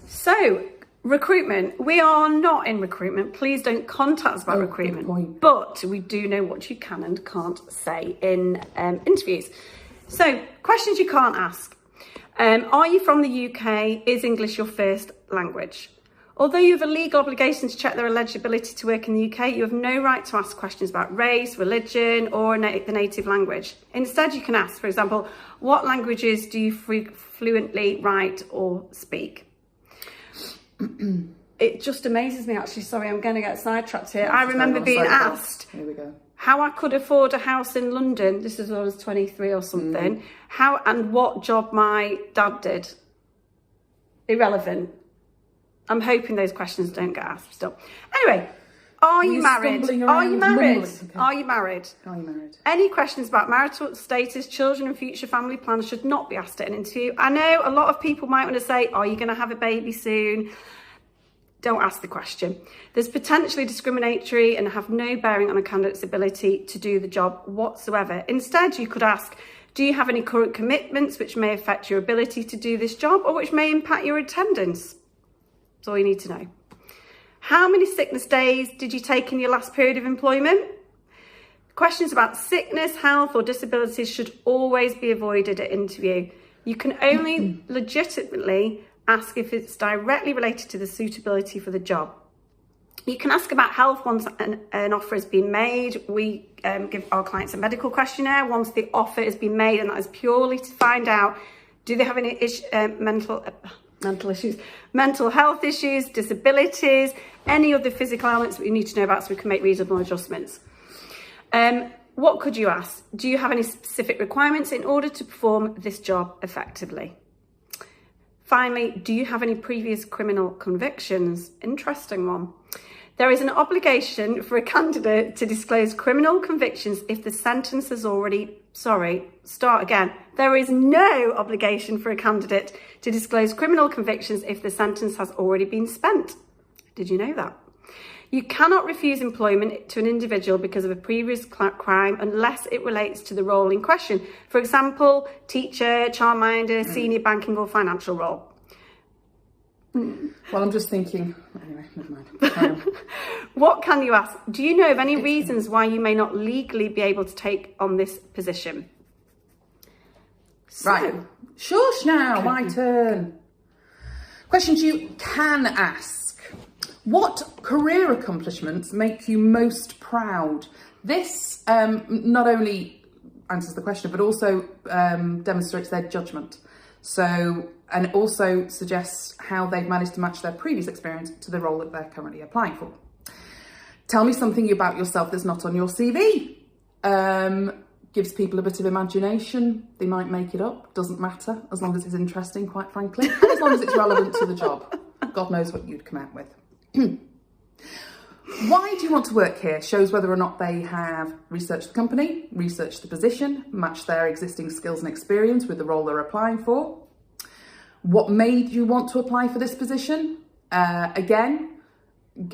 So, recruitment. We are not in recruitment. Please don't contact us about recruitment. But we do know what you can and can't say in interviews. So, questions you can't ask. Are you from the UK? Is English your first language? Although you have a legal obligation to check their eligibility to work in the UK, you have no right to ask questions about race, religion, or the native language. Instead, you can ask, for example, what languages do you fluently write or speak? It just amazes me, actually. Sorry, I'm going to get sidetracked here. I remember being asked how I could afford a house in London. This is when I was 23 or something. How and what job my dad did. Irrelevant. I'm hoping those questions don't get asked still. Anyway, are you married? Are you married? Okay. Are you married? Are you married? Any questions about marital status, children and future family plans should not be asked at an interview. I know a lot of people might want to say, are you going to have a baby soon? Don't ask the question. There's potentially discriminatory and have no bearing on a candidate's ability to do the job whatsoever. Instead, you could ask, do you have any current commitments which may affect your ability to do this job or which may impact your attendance? That's all you need to know. How many sickness days did you take in your last period of employment? Questions about sickness, health or disabilities should always be avoided at interview. You can only legitimately ask if it's directly related to the suitability for the job. You can ask about health once an offer has been made. We give our clients a medical questionnaire once the offer has been made, and that is purely to find out, do they have any mental issues, mental health issues, disabilities, any other physical elements that we need to know about so we can make reasonable adjustments. What could you ask? Do you have any specific requirements in order to perform this job effectively? Finally, do you have any previous criminal convictions? Interesting one. There is an obligation for a candidate to disclose criminal convictions if the sentence has already... There is no obligation for a candidate to disclose criminal convictions if the sentence has already been spent. Did you know that? You cannot refuse employment to an individual because of a previous crime unless it relates to the role in question. For example, teacher, childminder, senior banking or financial role. Well, I'm just thinking, anyway, never mind. What can you ask? Do you know of any reasons why you may not legally be able to take on this position? Right. Shush now, my turn. Questions you can ask. What career accomplishments make you most proud? This not only answers the question, but also demonstrates their judgment. So, and it also suggests how they've managed to match their previous experience to the role that they're currently applying for. Tell me something about yourself that's not on your CV. Gives people a bit of imagination. They might make it up. Doesn't matter, as long as it's interesting, quite frankly. And as long as it's relevant to the job. God knows what you'd come out with. Why do you want to work here? Shows whether or not they have researched the company, researched the position, matched their existing skills and experience with the role they're applying for. What made you want to apply for this position? Again,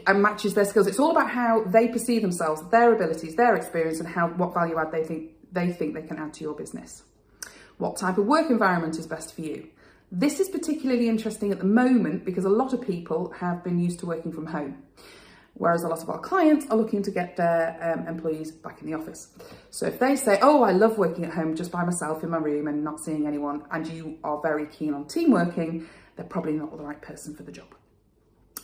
matches their skills. It's all about how they perceive themselves, their abilities, their experience, and what value add they think they can add to your business. What type of work environment is best for you? This is particularly interesting at the moment because a lot of people have been used to working from home, whereas a lot of our clients are looking to get their employees back in the office. So if they say, oh, I love working at home just by myself in my room and not seeing anyone, and you are very keen on team working, they're probably not the right person for the job.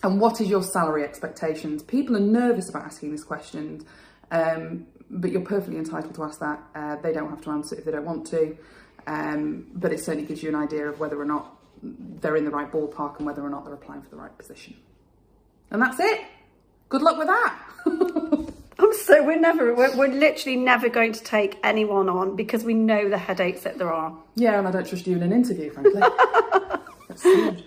And what is your salary expectations? People are nervous about asking this question, but you're perfectly entitled to ask that. They don't have to answer if they don't want to, but it certainly gives you an idea of whether or not they're in the right ballpark and whether or not they're applying for the right position. And that's it. Good luck with that. So we're literally never going to take anyone on because we know the headaches that there are. Yeah, and I don't trust you in an interview, frankly. That's huge.